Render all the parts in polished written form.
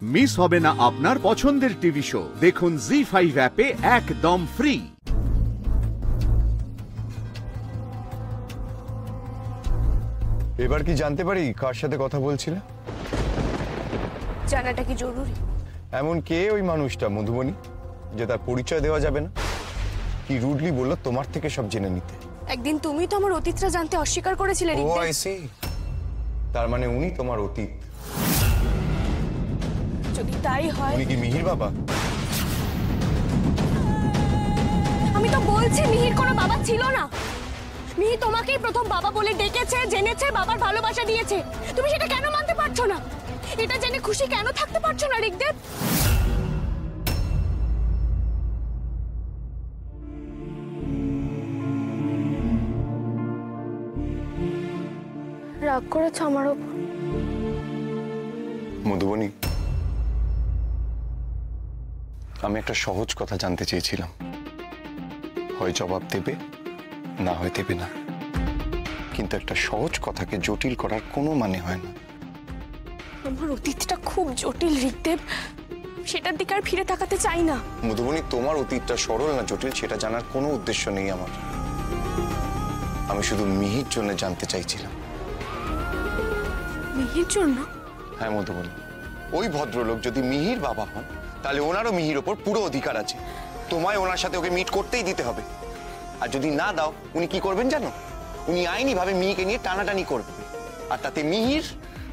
Miss হবে না আপনার পছন্দের টিভি শো। দেখুন জি5 অ্যাপে একদম ফ্রি। এবার কি জানতে পারি কার সাথে কথা বলছিলে? জানাটা কি জরুরি? এমন কে ওই মানুষটা মধুবনী যে তার পরিচয় দেওয়া যাবে না? কি রুডলি বললো তোমার থেকে সব জেনে নিতে। একদিন তুমি তো আমার অতীতটা জানতে অস্বীকার করেছিলে। ও আই সি, তার মানে উনি তোমার অতীত। যদি তাই হয়, উনি কি মিহির বাবা? আমি তো বলছি মিহির কোনো বাবা ছিল না। মিহি তোমাকেই প্রথম বাবা বলে ডেকেছে, জেনেছে, বাবার ভালোবাসা দিয়েছে। তুমি সেটা কেন মানতে পারছো না? এটা জেনে খুশি কেন থাকতে পারছো না ঋগদেব? রাগ করেছ আমার ওপর? মধুবনী, আমি একটা সহজ কথা জানতে চেয়েছিলাম, হয় জবাব দেবে, না হয় দেবে না। কিন্তু একটা সহজ কথাকে জটিল করার কোনো মানে হয় না। আমার অতীতটা খুব জটিল ঋগদেব, সেটার দিকে আর ফিরে তাকাতে চাই না। মধুবনী, তোমার অতীতটা সরল না জটিল সেটা জানার কোনো উদ্দেশ্য নেই আমার। আমি শুধু মিহির জন্য জানতে চাইছিলাম। মিহির জন্য? হ্যাঁ মধুবনী, ওই ভদ্রলোক যদি মিহির বাবা হন তাহলে ওনারও মিহির ওপর পুরো অধিকার আছে। তোমায় ওনার সাথে ওকে মিট করতেই দিতে হবে। আর যদি না দাও উনি কি করবেন জানো? উনি আইনি ভাবে মিহিকে নিয়ে টানাটানি করবেন, আর তাতে মিহির,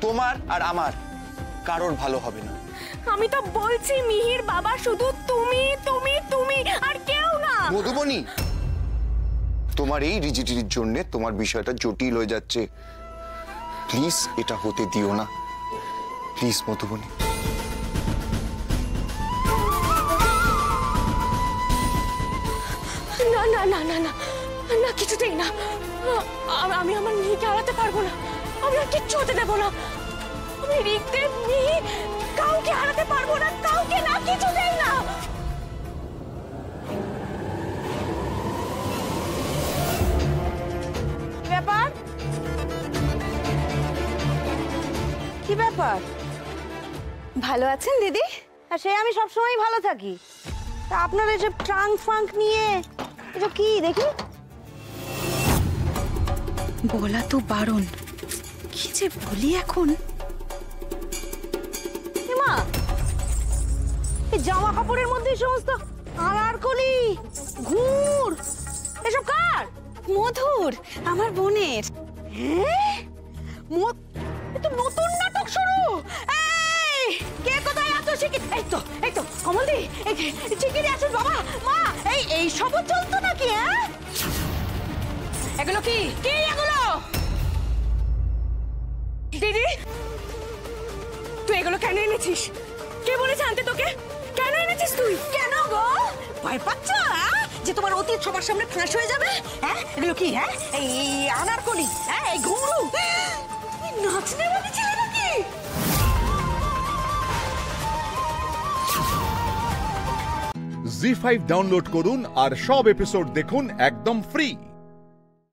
তোমার আর আমার কারোর ভালো হবে না। আমি তো বলছি মিহির বাবা শুধু তুমি, তুমি, তুমি, আর কেউ না। মধুবনী, তোমার এই রিজিডিটির জন্য তোমার বিষয়টা জটিল হয়ে যাচ্ছে। প্লিজ এটা হতে দিও না, প্লিজ মধুবনী। না না না না না না, কিছুতেই না। আমি আমার মিহিকে হারাতে পারবো না। আমি আর কিচ্ছু হতে দেবো না। আমি ঋগদেব, মিহি কাউকে হারাতে পারবো না, কাউকে না, কিছুতেই না। ব্যাপার কি ব্যাপার? ভালো আছেন দিদি? সে আমি সবসময় ভালো থাকি। তা আপনার এসব ট্রাঙ্ক ফাঙ্ক নিয়ে এসব কি দেখি? বলা তো বারণ, কি যে বলি এখন। মা, এই জামা কাপড়ের মধ্যে সমস্ত আনারকলি, ঘুর, এসব কার? মধুর, আমার বোনের। হ্যাঁ, এটা নতুন নাটক শুরু। এই কে কোথায় আছো? এই তো কমলদি, এই চিকিরি আসুন বাবা। মা, এই সব চলতো নাকি? হ্যাঁ, এগুলো কি কি এগুলো? দিদি, তুই এগুলো কেন এনেছিস? কে বলেছে আনতে তোকে? কেন এনেছিস তুই? কেন গো ভয় পাচ্ছ যে তোমার অতীত সবার সামনে ফাঁস হয়ে যাবে? হ্যাঁ, এগুলো কি? হ্যাঁ, এই আনারকলি, হ্যাঁ, এই ঘুঙরু, নাচনে বাড়ি ছিল নাকি? জি5 ডাউনলোড করুন আর সব এপিসোড দেখুন একদম ফ্রি।